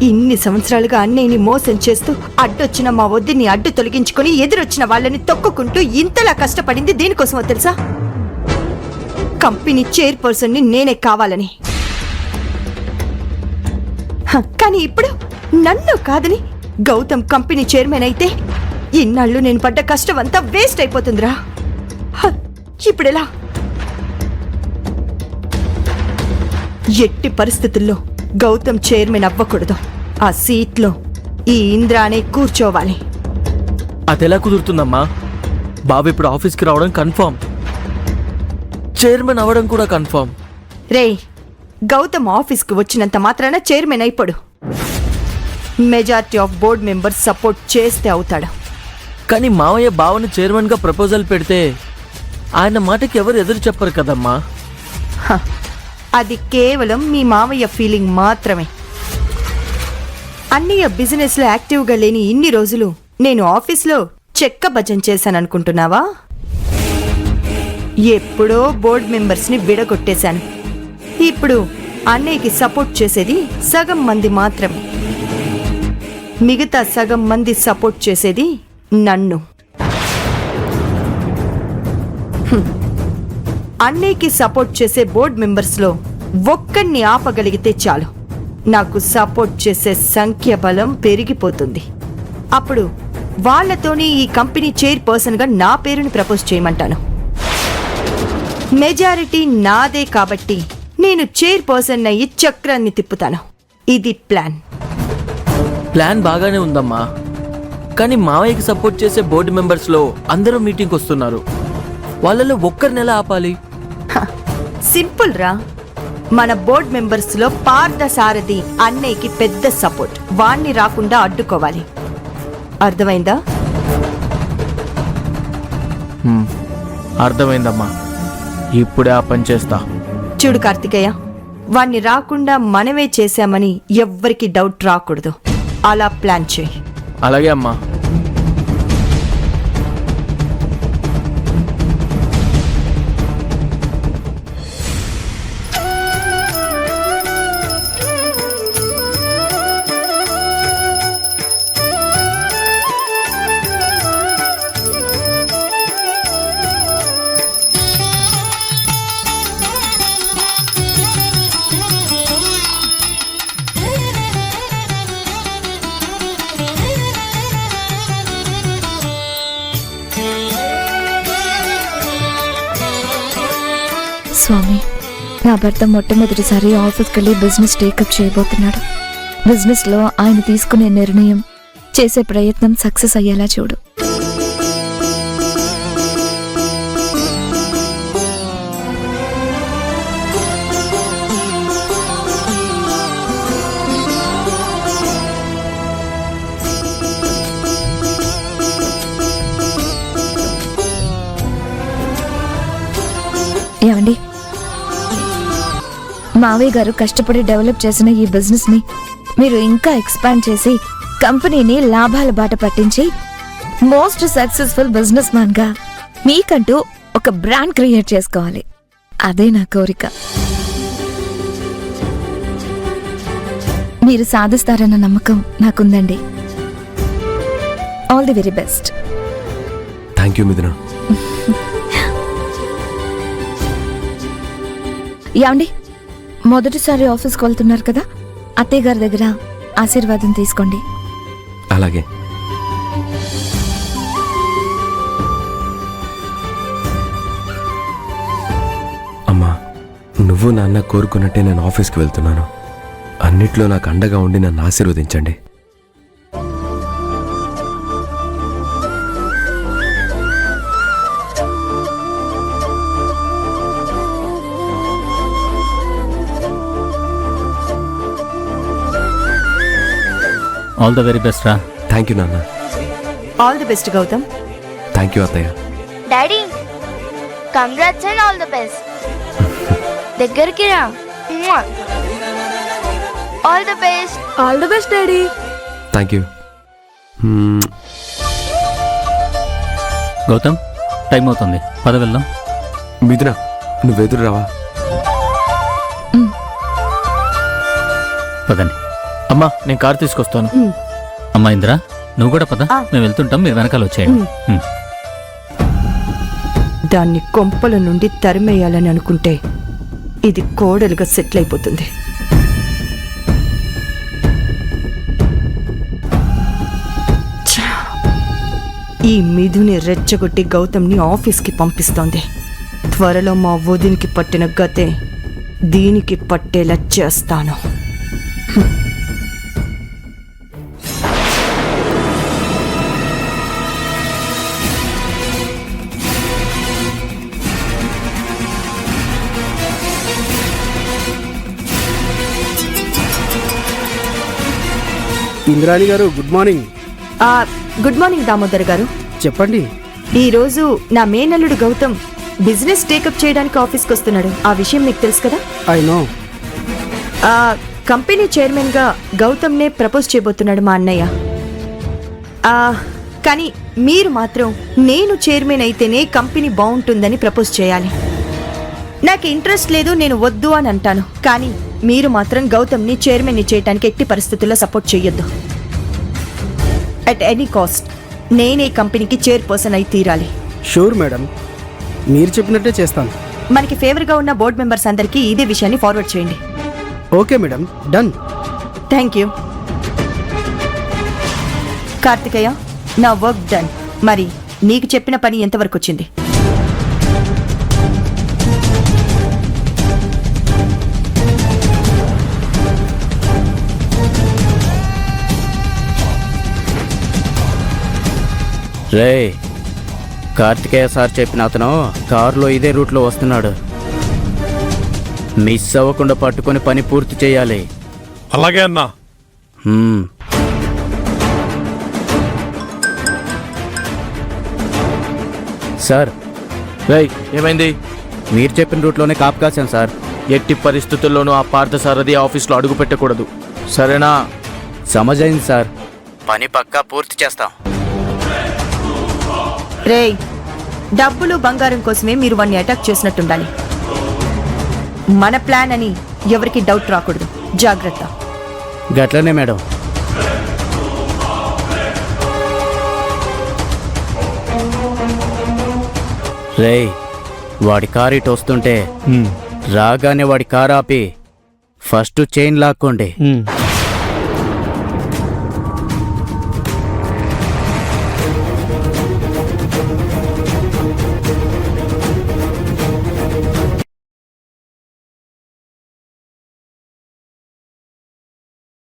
ఇన్ని సంవత్సరాలుగా అన్నయ్యని మోసం చేస్తూ అడ్డొచ్చిన మా వద్దని అడ్డు తొలగించుకొని ఎదురొచ్చిన వాళ్ళని తొక్కుకుంటూ ఇంతలా కష్టపడింది దేనికోసమో తెలుసా? కంపెనీ చైర్పర్సన్ ని నేనే కావాలని. కానీ ఇప్పుడు నన్ను కాదని గౌతమ్ కంపెనీ చైర్మన్ అయితే ఇన్నాళ్ళు నేను పడ్డ కష్టం అంతా వేస్ట్ అయిపోతుందిరా. ఇప్పుడెలా? ఎట్టి పరిస్థితుల్లో గౌతమ్ చైర్మన్ అవ్వకూడదు. ఆ సీట్లో ఈ ఇంద్రానే కూర్చోవాలి. అదెలా కుదురుతుందమ్మా? బాబు ఇప్పుడు ఆఫీస్కి రావడం కన్ఫర్మ్, చైర్మన్ అవ్వడం కూడా కన్ఫర్మ్. రే, గౌతమ్ ఆఫీస్కి వచ్చినంత మాత్రాన చైర్మన్ అయిపోడు. Majority of board members support చేస్తే అవుతాడు. కానీ మావయ్య బావని చైర్మన్గా ప్రపోజల్ పెడితే ఆయన మాటకి ఎవరు ఎదురు చెప్పరు కదమ్మా. అది కేవలం మీ మావయ్య ఫీలింగ్ మాత్రమే. అన్నయ్య బిజినెస్లో యాక్టివ్గా లేని ఇన్ని రోజులు నేను ఆఫీస్లో చెక్క భజన చేశాననుకుంటున్నావా? ఎప్పుడో బోర్డ్ మెంబర్స్ని విడగొట్టేశాను. ఇప్పుడు అన్నయ్యకి సపోర్ట్ చేసేది సగం మంది మాత్రమే. మిగతా సగం మంది సపోర్ట్ చేసేది నన్ను. అన్నయ్యకి సపోర్ట్ చేసే బోర్డ్ మెంబర్స్లో ఒక్కడిని ఆపగలిగితే చాలు, నాకు సపోర్ట్ చేసే సంఖ్య బలం పెరిగిపోతుంది. అప్పుడు వాళ్లతోనే ఈ కంపెనీ చైర్పర్సన్గా నా పేరుని ప్రపోజ్ చేయమంటాను. మెజారిటీ నాదే కాబట్టి నేను చైర్పర్సన్ అయ్యి చక్రాన్ని తిప్పుతాను. ఇది ప్లాన్. ప్లాన్ బాగానే ఉందమ్మా, కానీ మావయ్యకి సపోర్ట్ చేసే బోర్డు మెంబర్స్లో అందరూ మీటింగ్కి వస్తున్నారు. వాళ్ళలో ఒక్కరిని ఎలా ఆపాలి? సింపుల్ రా. మన బోర్డ్ మెంబర్స్ లో పార్థ సారథి అన్నయ్యకి పెద్ద సపోర్ట్. వాణ్ణి రాకుండా అడ్డుకోవాలి. అర్థమైందా? అర్థమైందమ్మా, ఇప్పుడే ఆ పని చేస్తా. చూడు కార్తికేయ, వాణ్ణి రాకుండా మనమే చేశామని ఎవ్వరికి డౌట్ రాకూడదు. అలా ప్లాన్ చేయి. అలాగే అమ్మా. స్వామి, నా భర్త మొట్టమొదటిసారి ఆఫీస్కి వెళ్ళి బిజినెస్ టేకప్ చేయబోతున్నాడు. బిజినెస్లో ఆయన తీసుకునే నిర్ణయం, చేసే ప్రయత్నం సక్సెస్ అయ్యేలా చూడు. ఏమండి, మావయ్య గారు కష్టపడి డెవలప్ చేసిన ఈ బిజినెస్ ని మీరు ఇంకా ఎక్స్పాండ్ చేసి కంపెనీని లాభాల బాట పట్టించి మోస్ట్ సక్సెస్ఫుల్ బిజినెస్ మ్యాన్ గా మీకంటూ ఒక బ్రాండ్ క్రియేట్ చేసుకోవాలి. అదే నా కోరిక. మీరు సాధిస్తారన్న నమ్మకం నాకుందండి. All the very best. Thank you Mithuna. ఏమండి, మొదటిసారి ఆఫీస్కి వెళ్తున్నారు కదా, అత్తయ్య గారి దగ్గర ఆశీర్వాదం తీసుకోండి. అలాగే. అమ్మా, నువ్వు నాన్న కోరుకున్నట్టే నేను ఆఫీస్కి వెళ్తున్నాను. అన్నిట్లో నాకు అండగా ఉండి నన్ను ఆశీర్వదించండి. ఆల్ ద వెరీ బెస్ట్ రా. థ్యాంక్ యూ నాన్న. All the best Gautam. Thank you అత్తయ్య. Daddy, congrats and all the best. దగ్గరికి రా. All the best. All the best daddy. Thank you. Gautam, time అవుతుంది, పద వెళ్దాం. మిథున నువ్వు ఎదురు రావా? పదండి. అమ్మా నేను కారు తీసుకొస్తాను. అమ్మా ఇందిరా, నువ్వు కూడా పద. ఆ. మేము వెళ్తుంటాం, మీరు వెనకాల వచ్చేయండి. ఉమ్. దాన్ని కొంపల నుండి తరిమేయాలని అనుకుంటే ఇది కోడలుగా సెటిల్ అయిపోతుంది. ఛా! ఈ మిథుని రెచ్చగొట్టి గౌతమ్ని ఆఫీస్కి పంపిస్తోంది. త్వరలో మా వదినికి పట్టిన గతే దీనికి పట్టేలా చేస్తాను. ఇంద్రాణి గారు good morning. Good morning Damodar గారు. చెప్పండి. ఈరోజు నా మేనల్లుడు గౌతమ్ బిజినెస్ టేకప్ చేయడానికి ఆఫీస్కి వస్తున్నాడు. ఆ విషయం మీకు తెలుసు కదా? I know. ఆ కంపెనీ చైర్మన్ గా గౌతమ్నే ప్రపోజ్ చేయబోతున్నాడు మా అన్నయ్య. ఆ, కానీ మీరు మాత్రం నేను చైర్మన్ అయితేనే కంపెనీ బాగుంటుందని ప్రపోజ్ చేయాలి. నాకు ఇంట్రెస్ట్ లేదు, నేను వద్దు అని అంటాను. కానీ మీరు మాత్రం గౌతమ్ని చైర్మన్ని చేయడానికి ఎట్టి పరిస్థితుల్లో సపోర్ట్ చేయొద్దు. అట్ ఎనీ కాస్ట్ నేనే కంపెనీకి చైర్పర్సన్ అయి తీరాలి. షూర్ మేడం, మీరు చెప్పినట్టే చేస్తాను. మనకి ఫేవర్గా ఉన్న బోర్డు మెంబర్స్ అందరికీ ఇదే విషయాన్ని ఫార్వర్డ్ చేయండి. Okay madam, done. Thank you. Karthikeya, నా వర్క్ డన్. మరి నీకు చెప్పిన పని ఎంతవరకు వచ్చింది? రే, కార్తికేయ సార్ చెప్పిన అతను కారులో ఇదే రూట్లో వస్తున్నాడు. మిస్ అవ్వకుండా పట్టుకొని పని పూర్తి చేయాలి. అలాగే అన్నా. హ్మ్. సార్, రేయ్ ఏమైంది? మీరు చెప్పిన రూట్లోనే కాపు కాశాను సార్. ఎట్టి పరిస్థితుల్లోనూ ఆ పార్థసారథి ఆఫీస్లో అడుగు పెట్టకూడదు, సరేనా? సమజైంది సార్, పని పక్కా పూర్తి చేస్తాం. రేయ్, డబ్బులు బంగారం కోసమే మీరు వాడిని అటాక్ చేసినట్టుండాలి. మన ప్లాన్ అని ఎవరికి డౌట్ రాకూడదు. జాగ్రత్త. గట్లనే మేడం. రేయ్, వాడి కారు ఇటు వస్తుంటే రాగానే వాడి కారు ఆపి ఫస్ట్ చైన్ లాక్కోండి.